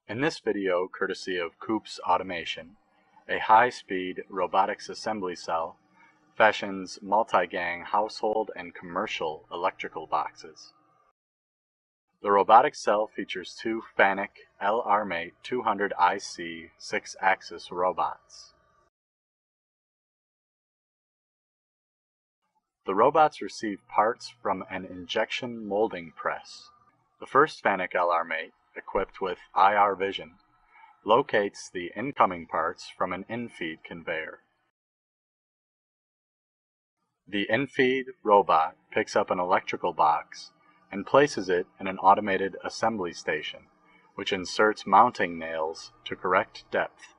In this video, courtesy of Coop's Automation, a high-speed robotics assembly cell fashions multi-gang household and commercial electrical boxes. The robotics cell features two FANUC LR-Mate 200IC 6-axis robots. The robots receive parts from an injection molding press. The first FANUC LR-Mate, equipped with IR vision, locates the incoming parts from an in-feed conveyor. The in-feed robot picks up an electrical box and places it in an automated assembly station, which inserts mounting nails to correct depth.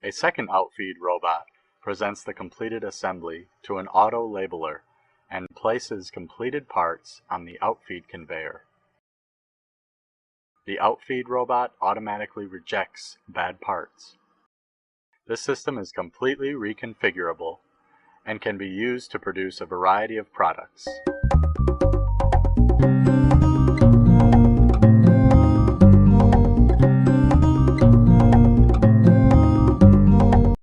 A second outfeed robot presents the completed assembly to an auto labeler and places completed parts on the outfeed conveyor. The outfeed robot automatically rejects bad parts. This system is completely reconfigurable and can be used to produce a variety of products.